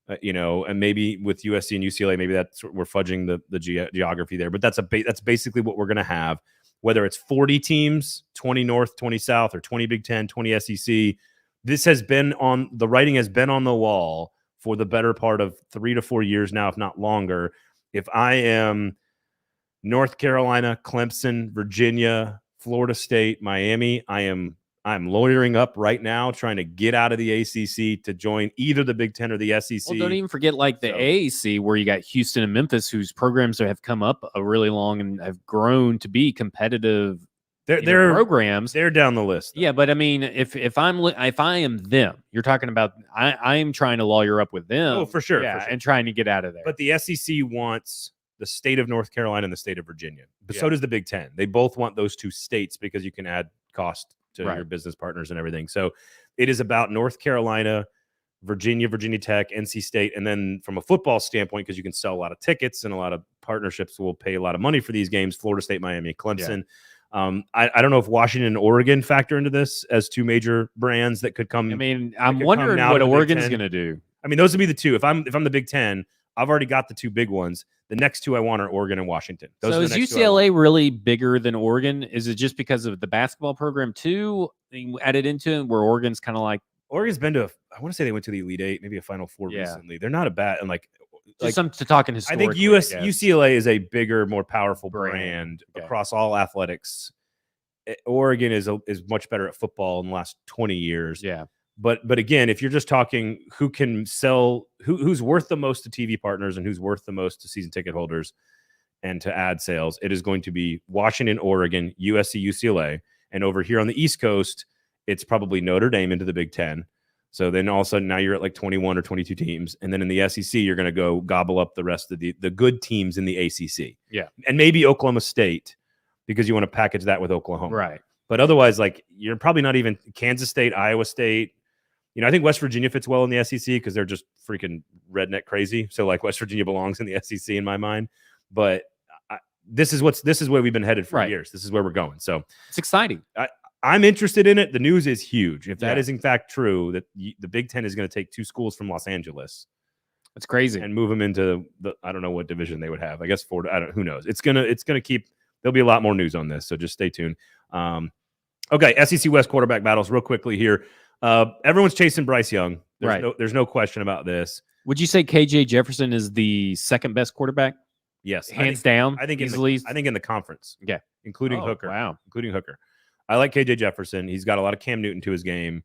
and maybe with USC and UCLA, maybe we're fudging the geography there. But that's basically what we're going to have. Whether it's 40 teams, 20 North, 20 South, or 20 Big Ten, 20 SEC, the writing has been on the wall for the better part of 3 to 4 years now, if not longer. If I am North Carolina, Clemson, Virginia, Florida State, Miami, I'm lawyering up right now, trying to get out of the ACC to join either the Big Ten or the SEC. Well, don't even forget the AAC, where you got Houston and Memphis, whose programs have come up a really long and have grown to be competitive. They're programs. They're down the list, though. Yeah, but I mean, if I am them, you're talking about I am trying to lawyer up with them. Oh, for sure, and trying to get out of there. But the SEC wants the state of North Carolina and the state of Virginia. But so does the Big Ten. They both want those 2 states because you can add cost to your business partners and everything. So it is about North Carolina, Virginia, Virginia Tech, NC State. And then from a football standpoint, because you can sell a lot of tickets and a lot of partnerships will pay a lot of money for these games, Florida State, Miami, Clemson. Yeah. I don't know if Washington and Oregon factor into this as 2 major brands that could come. I mean, I'm wondering what Oregon's going to do. I mean, those would be the two. If I'm the Big Ten, I've already got the two big ones. The next two I want are Oregon and Washington. So is UCLA really bigger than Oregon? Is it just because of the basketball program too added into it, where Oregon's kind of like Oregon's been to? I want to say they went to the Elite Eight, maybe a Final Four recently. They're not a bad and like some to talking historically. I think UCLA is a bigger, more powerful brand across all athletics. Oregon is much better at football in the last 20 years. Yeah. But again, if you're just talking who can sell, who's worth the most to TV partners and who's worth the most to season ticket holders and to ad sales, it is going to be Washington, Oregon, USC, UCLA. And over here on the East Coast, it's probably Notre Dame into the Big Ten. So then all of a sudden now you're at like 21 or 22 teams. And then in the SEC, you're going to go gobble up the rest of the good teams in the ACC. Yeah. And maybe Oklahoma State because you want to package that with Oklahoma. Right. But otherwise, like you're probably not even Kansas State, Iowa State. You know, I think West Virginia fits well in the SEC because they're just freaking redneck crazy. So like West Virginia belongs in the SEC in my mind. But this is where we've been headed for years. This is where we're going. So it's exciting. I'm interested in it. The news is huge. If that is in fact true, that the Big Ten is going to take two schools from Los Angeles, that's crazy, and move them into the I don't know what division they would have. I guess who knows? It's gonna keep. There'll be a lot more news on this, so just stay tuned. Okay, SEC West quarterback battles real quickly here. Everyone's chasing Bryce Young. There's no question about this. Would you say KJ Jefferson is the second best quarterback? Yes, hands down. I think easily. I think in the conference. Yeah, including Hooker. Wow, including Hooker. I like KJ Jefferson. He's got a lot of Cam Newton to his game.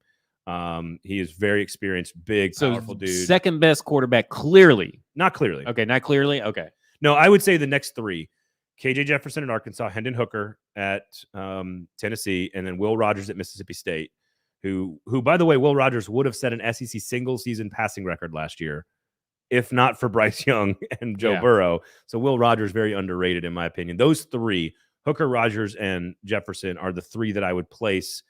He is very experienced, big, powerful dude. Second best quarterback, clearly. Not clearly. Okay, not clearly. Okay. No, I would say the next three: KJ Jefferson at Arkansas, Hendon Hooker at Tennessee, and then Will Rogers at Mississippi State. Who, by the way, Will Rogers would have set an SEC single season passing record last year, if not for Bryce Young and Joe Burrow. So Will Rogers very underrated in my opinion. Those three. Hooker, Rogers, and Jefferson are the three that I would place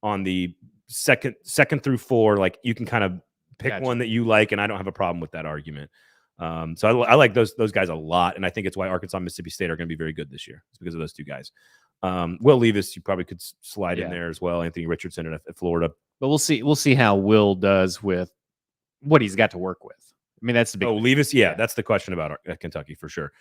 on the second through four. Like you can kind of pick one that you like, and I don't have a problem with that argument. So I like those guys a lot, and I think it's why Arkansas and Mississippi State are going to be very good this year. It's because of those two guys. Will Levis, you probably could slide in there as well. Anthony Richardson at Florida. But we'll see how Will does with what he's got to work with. I mean, that's the big Levis, that's the question about Kentucky for sure.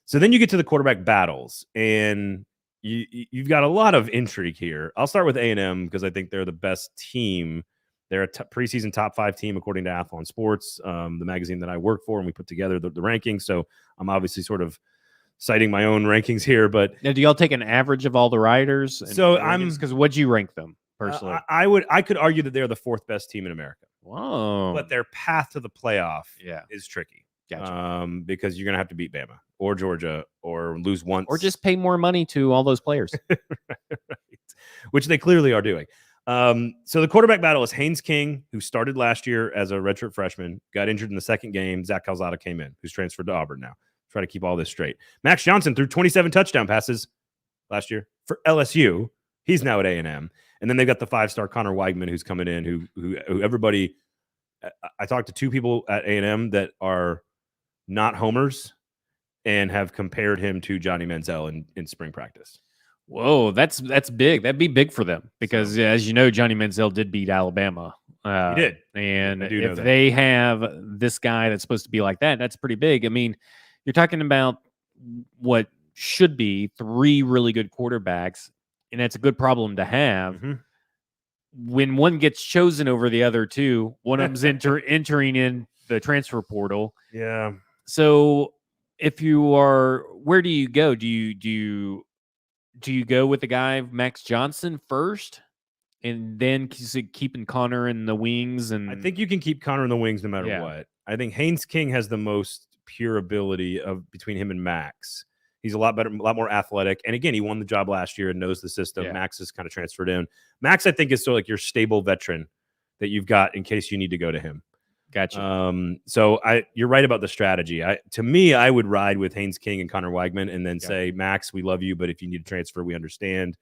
So then you get to the quarterback battles, and you've got a lot of intrigue here. I'll start with A&M because I think they're the best team. They're a preseason top 5 team according to Athlon Sports, the magazine that I work for, and we put together the rankings. So I'm obviously sort of citing my own rankings here. But now, do y'all take an average of all the riders? So I'm because what'd you rank them personally? I could argue that they're the 4th best team in America. Whoa! But their path to the playoff is tricky. Gotcha. Because you're going to have to beat Bama or Georgia or lose once. Or just pay more money to all those players. Right. Which they clearly are doing. So the quarterback battle is Haynes King, who started last year as a redshirt freshman, got injured in the second game. Zach Calzada came in, who's transferred to Auburn now. Try to keep all this straight. Max Johnson threw 27 touchdown passes last year for LSU. He's now at A&M. And then they've got the 5-star Connor Weigman, who's coming in, who everybody – I talked to 2 people at A&M that are – not homers, and have compared him to Johnny Manziel in spring practice. Whoa, that's big. That'd be big for them because, as you know, Johnny Manziel did beat Alabama. He did. And if they have this guy that's supposed to be like that, that's pretty big. I mean, you're talking about what should be 3 really good quarterbacks, and that's a good problem to have. Mm-hmm. When one gets chosen over the other 2, one of them's entering in the transfer portal. Yeah. So if you are, where do you go? Do you go with the guy Max Johnson first, and then keeping Connor in the wings? And I think you can keep Connor in the wings no matter what. I think Haynes King has the most pure ability of between him and Max. He's a lot better, a lot more athletic, and again, he won the job last year and knows the system. Yeah. Max is kind of transferred in. Max, I think, is sort of like your stable veteran that you've got in case you need to go to him. Gotcha. So you're right about the strategy. To me, I would ride with Haynes King and Connor Weigman and then say, Max, we love you, but if you need to transfer, we understand.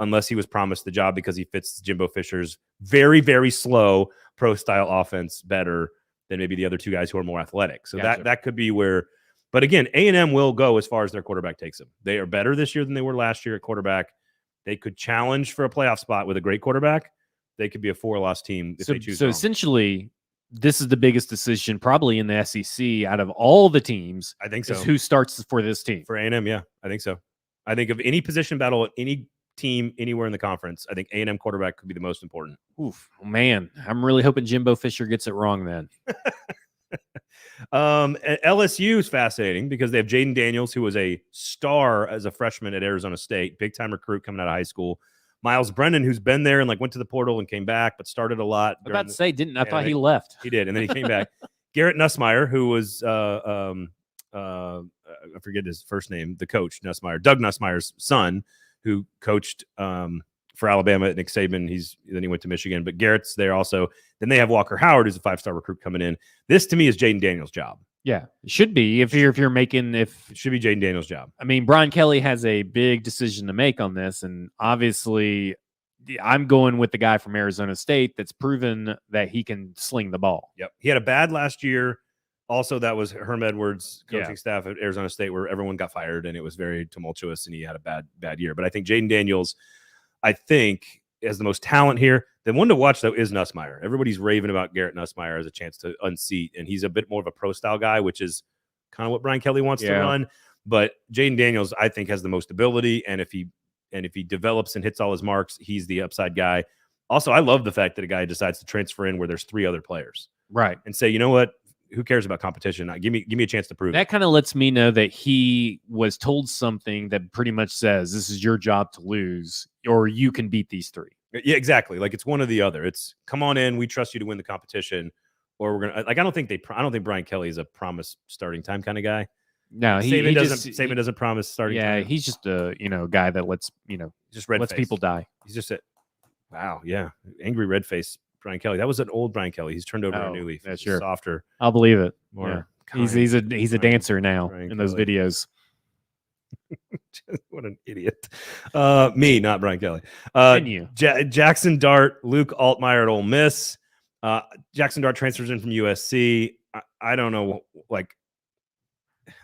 Unless he was promised the job because he fits Jimbo Fisher's very, very slow pro-style offense better than maybe the other 2 guys who are more athletic. So that could be where. But again, A&M will go as far as their quarterback takes them. They are better this year than they were last year at quarterback. They could challenge for a playoff spot with a great quarterback. They could be a 4-loss team if they choose. So essentially, this is the biggest decision probably in the SEC out of all the teams. I think so. Is who starts for this team. For A&M, yeah, I think so. I think of any position battle at any team anywhere in the conference, I think A&M quarterback could be the most important. Oof, man, I'm really hoping Jimbo Fisher gets it wrong then. LSU is fascinating because they have Jaden Daniels, who was a star as a freshman at Arizona State, big time recruit coming out of high school. Miles Brennan, who's been there and like went to the portal and came back, but started a lot. I was about to say, I thought he left. He did, and then he came back. Garrett Nussmeier, who was I forget his first name, the coach, Nussmeier, Doug Nussmeier's son, who coached for Alabama at Nick Saban. Then he went to Michigan, but Garrett's there also. Then they have Walker Howard, who's a 5-star recruit coming in. This to me is Jaden Daniels' job. Yeah, it should be if you're making it should be Jaden Daniels' job. I mean, Brian Kelly has a big decision to make on this, and obviously, I'm going with the guy from Arizona State that's proven that he can sling the ball. Yep, he had a bad last year. Also, that was Herm Edwards' coaching staff at Arizona State, where everyone got fired and it was very tumultuous, and he had a bad year. But I think Jaden Daniels, has the most talent here. The one to watch, though, is Nussmeier. Everybody's raving about Garrett Nussmeier as a chance to unseat, and he's a bit more of a pro-style guy, which is kind of what Brian Kelly wants to run. But Jaden Daniels, I think, has the most ability, and if he develops and hits all his marks, he's the upside guy. Also, I love the fact that a guy decides to transfer in where there's 3 other players, right, and say, you know what? Who cares about competition? Give me a chance to prove that. Kind of lets me know that he was told something that pretty much says this is your job to lose, or you can beat these 3. Yeah, exactly. Like it's one or the other. It's come on in, we trust you to win the competition, or we're gonna. Like I don't think Brian Kelly is a promise starting time kind of guy. No, Saban doesn't promise starting. Yeah, time. He's just a guy that lets people die. He's just wow, yeah, angry red face. Brian Kelly. That was an old Brian Kelly. He's turned over a new leaf. That's sure. Softer. I'll believe it. More kind. He's a dancer now Brian in those videos. What an idiot. Me, not Brian Kelly. You. Jackson Dart, Luke Altmaier at Ole Miss. Jackson Dart transfers in from USC. I don't know. Like,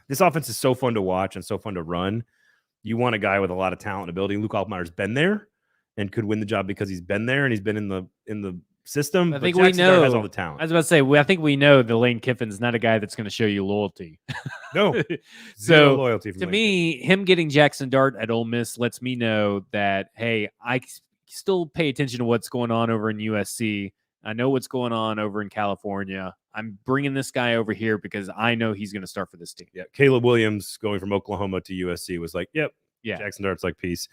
this offense is so fun to watch and so fun to run. You want a guy with a lot of talent and ability. Luke Altmaier's been there and could win the job because he's been there and he's been in the system. I think Jackson we know Dart has all the talent. I was about to say, I think we know the Lane Kiffin's not a guy that's going to show you loyalty. No, so loyalty from to Lane me, him getting Jackson Dart at Ole Miss lets me know that, hey, I still pay attention to what's going on over in USC. I know what's going on over in California. I'm bringing this guy over here because I know he's going to start for this team. Yeah, Caleb Williams going from Oklahoma to USC was like, yep, yeah, Jackson Dart's like peace.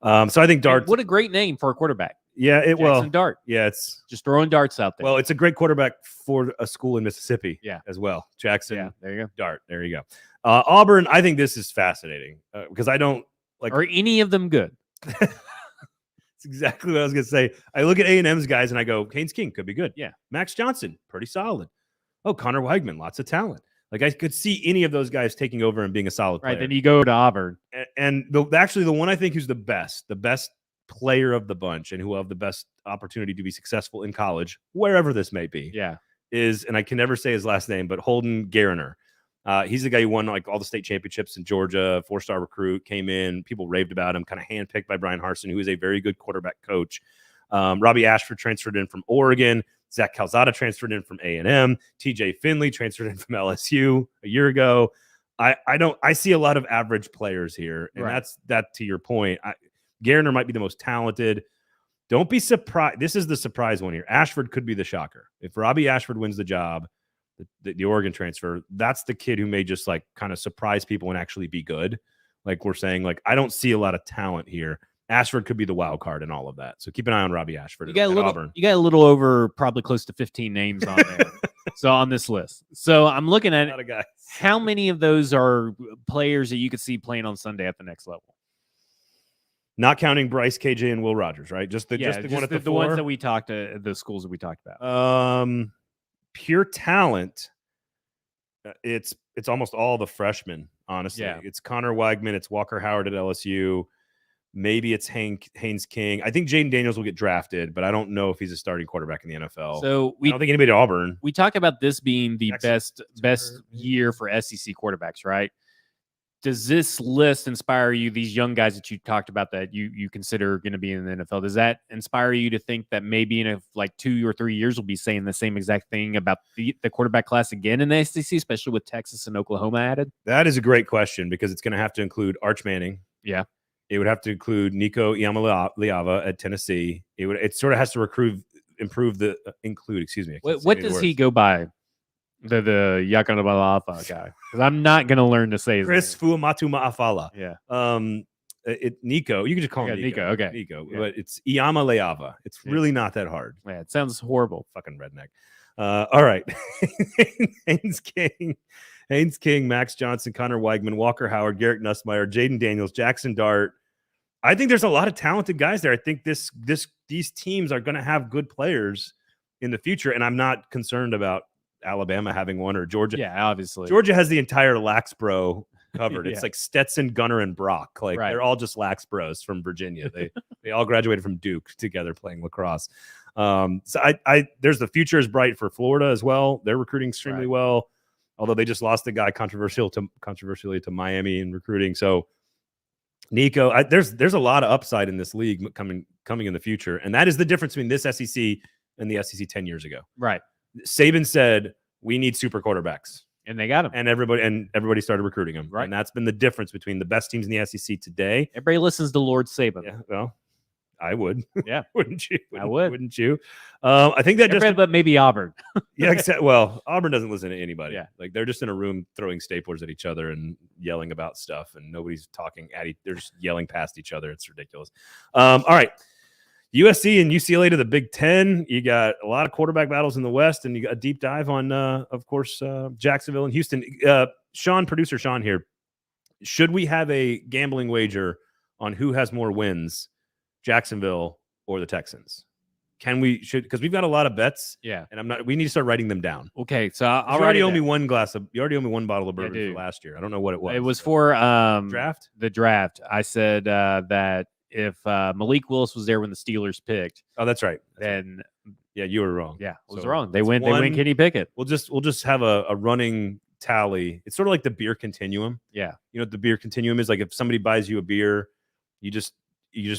So I think Dart. What a great name for a quarterback. Yeah, Jackson Dart. Yeah, it's just throwing darts out there. Well, it's a great quarterback for a school in Mississippi. Yeah, as well. Jackson. Yeah, there you go. Dart. There you go. Auburn. I think this is fascinating because I don't like. Are any of them good? That's exactly what I was gonna say. I look at A&M's guys and I go, Haynes King could be good. Yeah. Max Johnson, pretty solid. Oh, Connor Weigman, lots of talent. Like I could see any of those guys taking over and being a solid player. Right. Then you go to Auburn. And the one I think who's the best player of the bunch and who will have the best opportunity to be successful in college, wherever this may be, is, and I can never say his last name, but Holden Gariner. He's the guy who won like all the state championships in Georgia, 4-star recruit, came in, people raved about him, kind of handpicked by Brian Harsin, who is a very good quarterback coach. Robbie Ashford transferred in from Oregon. Zach Calzada transferred in from A&M. TJ Finley transferred in from LSU a year ago. I see a lot of average players here, and that's to your point. Gariner might be the most talented. Don't be surprised. This is the surprise one here. Ashford could be the shocker. If Robbie Ashford wins the job, the Oregon transfer, that's the kid who may just like kind of surprise people and actually be good. Like we're saying, like I don't see a lot of talent here. Ashford could be the wild card in all of that. So keep an eye on Robbie Ashford. You got a little over probably close to 15 names on there. So on this list. So I'm looking at how many of those are players that you could see playing on Sunday at the next level. Not counting BRYCE, KJ, and Will Rogers, right? Just the one at the ones that we talked to, the schools that we talked about. Pure talent. It's almost all the freshmen, honestly. Yeah. It's Connor Weigman, it's Walker Howard at LSU. Maybe it's Haynes King. I think Jaden Daniels will get drafted, but I don't know if he's a starting quarterback in the NFL. So I don't think anybody at Auburn. We talk about this being the best year for SEC quarterbacks, right? does this list inspire you, these young guys that you talked about that you consider going to be in the NFL? Does that inspire you to think that maybe in like 2 or 3 years we'll be saying the same exact thing about the quarterback class again in the SEC, especially with Texas and Oklahoma added? That is a great question because it's going to have to include Arch Manning. Yeah. It would have to include Nico Iamaleava at Tennessee. It sort of has to include, excuse me. What does he go by? The Yakanabalafa guy, because I'm not going to learn to say his Chris Fuamatu Ma'afala. Yeah. Nico. You can just call him Nico. Okay. Nico. Yeah. But it's Iamaleava. It's really not that hard. Yeah, it sounds horrible. Fucking redneck. All right. Haynes King, Max Johnson, Connor Weigman, Walker Howard, Garrett Nussmeier, Jaden Daniels, Jackson Dart. I think there's a lot of talented guys there. I think these teams are going to have good players in the future, and I'm not concerned about Alabama having one or Georgia. Yeah, obviously. Georgia has the entire Lax Bro covered. Yeah. It's like Stetson, Gunner, and Brock. Like Right. They're all just Lax Bros from Virginia. They all graduated from Duke together playing lacrosse. So there's the future is bright for Florida as well. They're recruiting extremely well, although they just lost the guy controversially to Miami in recruiting. So Nico, there's a lot of upside in this league coming in the future, and that is the difference between this SEC and the SEC 10 years ago. Right. Saban said we need super quarterbacks, and they got him, and everybody stared recruiting them. Right, and that's been the difference between the best teams in the SEC today. Everybody listens to Lord Saban. Yeah, well, I would. Yeah, wouldn't you? I would. Wouldn't you? I think that Everybody, but maybe Auburn. Yeah, well, Auburn doesn't listen to anybody. Yeah, like they're just in a room throwing staplers at each other and yelling about stuff, and nobody's talking at they're just yelling past each other. It's ridiculous. All right. USC and UCLA to the Big Ten. You got a lot of quarterback battles in the West, and you got a deep dive on, of course, Jacksonville and Houston. Producer Sean here. Should we have a gambling wager on who has more wins, Jacksonville or the Texans? Because we've got a lot of bets. Yeah, and we need to start writing them down. Okay, so you already owe me one bottle of bourbon for last year. I don't know what it was. It was for draft. The draft. I said that if Malik Willis was there when the Steelers picked, oh, that's right. Then yeah, you were wrong. Yeah, I was wrong. They win Kenny Pickett. We'll just have a running tally. It's sort of like the beer continuum. Yeah, you know what the beer continuum is? Like if somebody buys you a beer, you just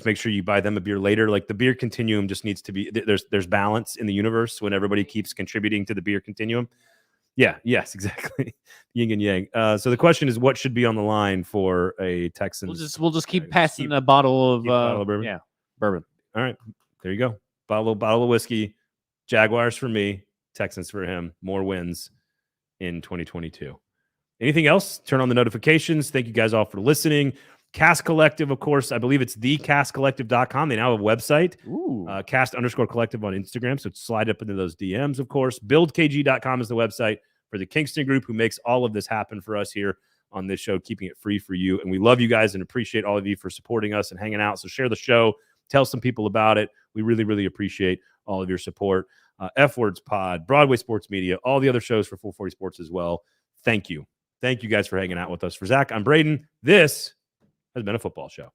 make sure you buy them a beer later. Like the beer continuum just needs to be there's balance in the universe when everybody keeps contributing to the beer continuum. Yeah, yes, exactly. Yin and yang. So the question is, what should be on the line for a Texans? We'll just keep passing a bottle of bourbon. Yeah, bourbon. All right, there you go. Bottle of whiskey. Jaguars for me, Texans for him. More wins in 2022. Anything else? Turn on the notifications. Thank you guys all for listening. Cast Collective, of course, I believe it's thecastcollective.com. They now have a website. Cast_collective on Instagram. So slide up into those DMs, of course. BuildKG.com is the website for the Kingston Group, who makes all of this happen for us here on this show, keeping it free for you. And we love you guys and appreciate all of you for supporting us and hanging out. So share the show. Tell some people about it. We really, really appreciate all of your support. F-Words Pod, Broadway Sports Media, all the other shows for 440 Sports as well. Thank you. Thank you guys for hanging out with us. For Zach, I'm Braden. This has been a football show.